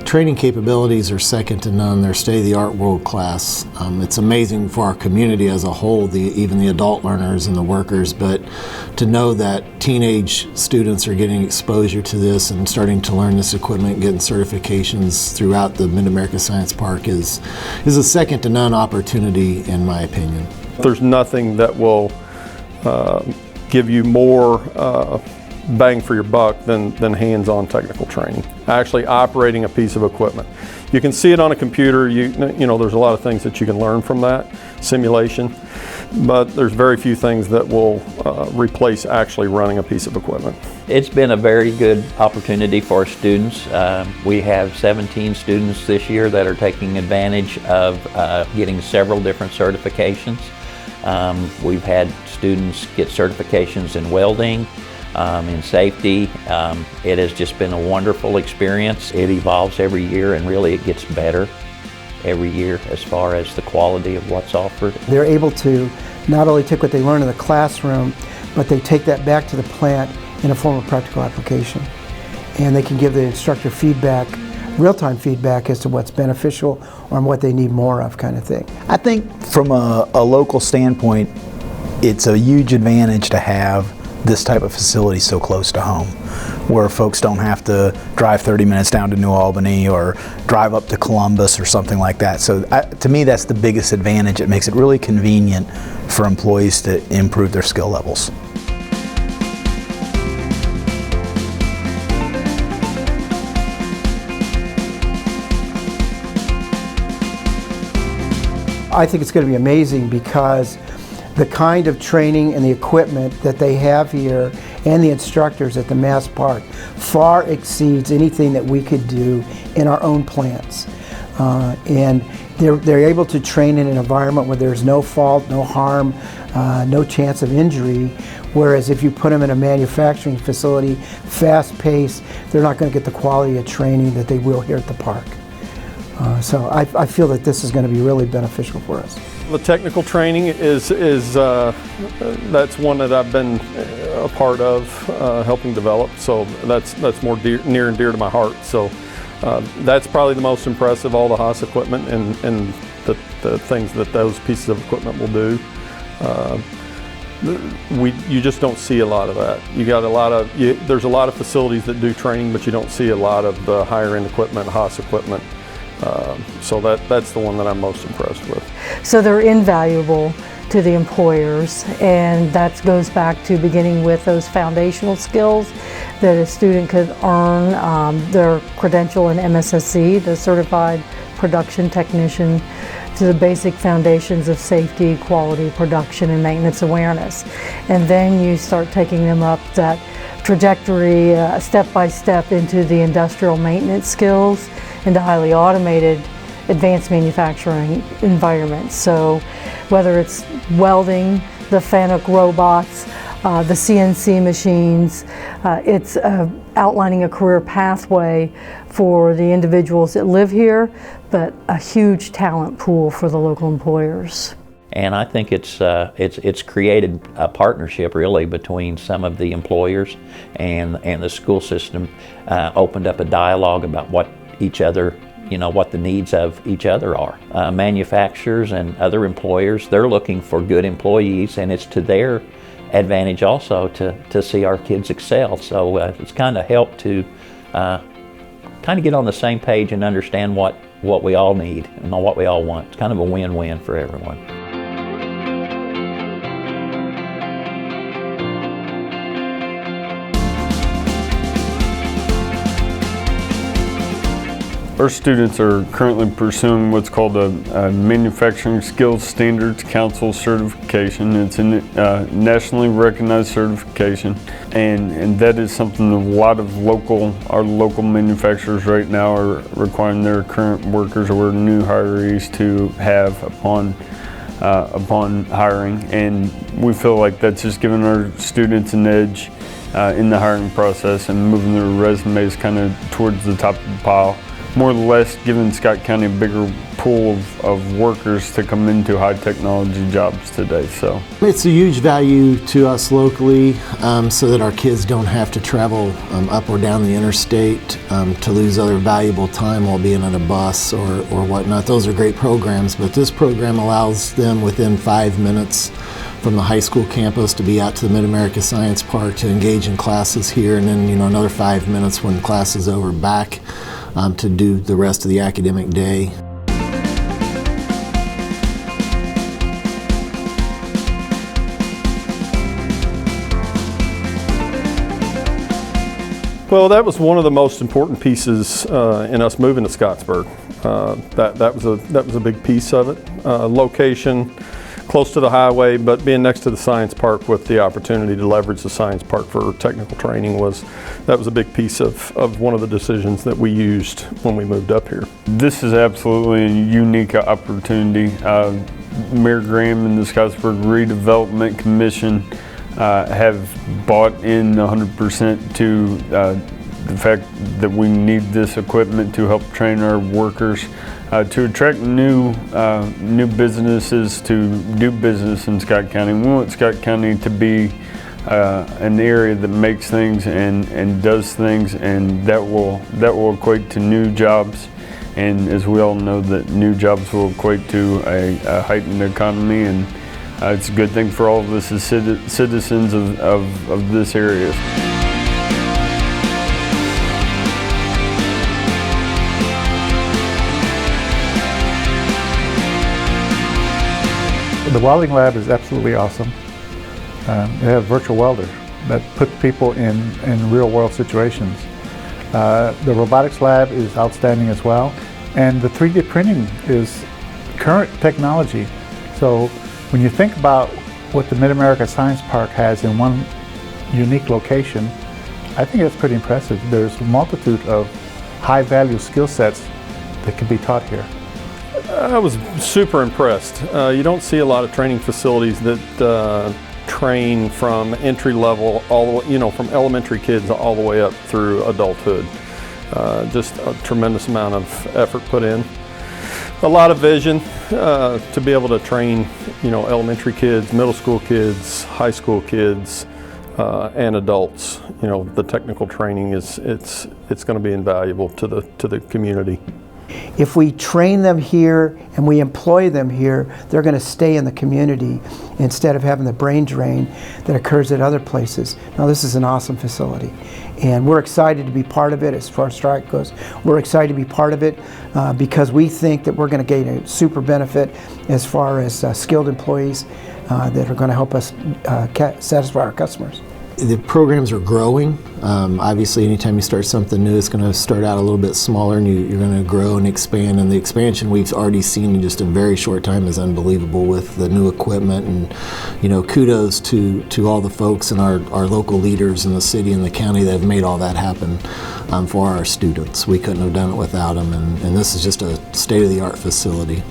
training capabilities are second to none. They're state-of-the-art, world class. It's amazing for our community as a whole, even the adult learners and the workers, but to know that teenage students are getting exposure to this and starting to learn this equipment, getting certifications throughout the Mid-America Science Park is a second to none opportunity, in my opinion. There's nothing that will give you more bang for your buck than hands-on technical training. Actually operating a piece of equipment. You can see it on a computer, you know, there's a lot of things that you can learn from that simulation, but there's very few things that will replace actually running a piece of equipment. It's been a very good opportunity for our students. We have 17 students this year that are taking advantage of getting several different certifications. We've had students get certifications in welding, in safety. It has just been a wonderful experience. It evolves every year, and really it gets better every year as far as the quality of what's offered. They're able to not only take what they learn in the classroom, but they take that back to the plant in a form of practical application. And they can give the instructor feedback, real-time feedback as to what's beneficial or what they need more of, kind of thing. I think from a local standpoint, it's a huge advantage to have this type of facility so close to home, where folks don't have to drive 30 minutes down to New Albany or drive up to Columbus or something like that. So to me, that's the biggest advantage. It makes it really convenient for employees to improve their skill levels. I think it's going to be amazing because the kind of training and the equipment that they have here and the instructors at the Mass Park far exceeds anything that we could do in our own plants. And they're able to train in an environment where there's no fault, no harm, no chance of injury, whereas if you put them in a manufacturing facility, fast-paced, they're not going to get the quality of training that they will here at the park. So I feel that this is going to be really beneficial for us. The technical training is that's one that I've been a part of helping develop, so that's more near and dear to my heart. So that's probably the most impressive, all the Haas equipment and the things that those pieces of equipment will do. You just don't see a lot of that. There's a lot of facilities that do training, but you don't see a lot of the higher end equipment, Haas equipment. So that's the one that I'm most impressed with. So they're invaluable to the employers, and that goes back to beginning with those foundational skills that a student could earn their credential in MSSC, the Certified Production Technician, to the basic foundations of safety, quality, production, and maintenance awareness. And then you start taking them up that trajectory step by step into the industrial maintenance skills, into highly automated advanced manufacturing environments. So whether it's welding, the FANUC robots, the CNC machines, it's outlining a career pathway for the individuals that live here, but a huge talent pool for the local employers. And I think it's created a partnership really between some of the employers and the school system, opened up a dialogue about what each other, what the needs of each other are. Manufacturers and other employers, they're looking for good employees, and it's to their advantage also to see our kids excel. So it's kind of helped to kind of get on the same page and understand what we all need and what we all want. It's kind of a win-win for everyone. Our students are currently pursuing what's called a Manufacturing Skills Standards Council certification. It's a nationally recognized certification, and that is something a lot of our local manufacturers right now are requiring their current workers or new hirees to have upon hiring, and we feel like that's just giving our students an edge in the hiring process and moving their resumes kind of towards the top of the pile. More or less giving Scott County a bigger pool of workers to come into high technology jobs today. So it's a huge value to us locally, so that our kids don't have to travel up or down the interstate to lose other valuable time while being on a bus or whatnot. Those are great programs, but this program allows them within 5 minutes from the high school campus to be out to the Mid-America Science Park to engage in classes here, and then another 5 minutes when class is over back to do the rest of the academic day. Well, that was one of the most important pieces in us moving to Scottsburg. That was a big piece of it. Location, close to the highway, but being next to the science park with the opportunity to leverage the science park for technical training was a big piece of one of the decisions that we used when we moved up here. this is absolutely a unique opportunity. Mayor Graham and the Scottsburg Redevelopment Commission have bought in 100% to the fact that we need this equipment to help train our workers, to attract new businesses to do business in Scott County. We want Scott County to be an area that makes things and does things, and that will equate to new jobs. And as we all know, that new jobs will equate to a heightened economy, and it's a good thing for all of us as citizens of this area. The welding lab is absolutely awesome. They have virtual welders that put people in real world situations. The robotics lab is outstanding as well. And the 3D printing is current technology. So when you think about what the Mid-America Science Park has in one unique location, I think that's pretty impressive. There's a multitude of high value skill sets that can be taught here. I was super impressed. You don't see a lot of training facilities that train from entry level all the way, from elementary kids all the way up through adulthood. Just a tremendous amount of effort put in. A lot of vision to be able to train, elementary kids, middle school kids, high school kids, and adults. The technical training it's going to be invaluable to the community. If we train them here and we employ them here, they're going to stay in the community instead of having the brain drain that occurs at other places. Now, this is an awesome facility, and we're excited to be part of it as far as strike goes. We're excited to be part of it because we think that we're going to gain a super benefit as far as skilled employees that are going to help us satisfy our customers. The programs are growing. Obviously, anytime you start something new, it's going to start out a little bit smaller, and you're going to grow and expand. And the expansion we've already seen in just a very short time is unbelievable with the new equipment. And kudos to all the folks and our local leaders in the city and the county that have made all that happen for our students. We couldn't have done it without them. And this is just a state-of-the-art facility.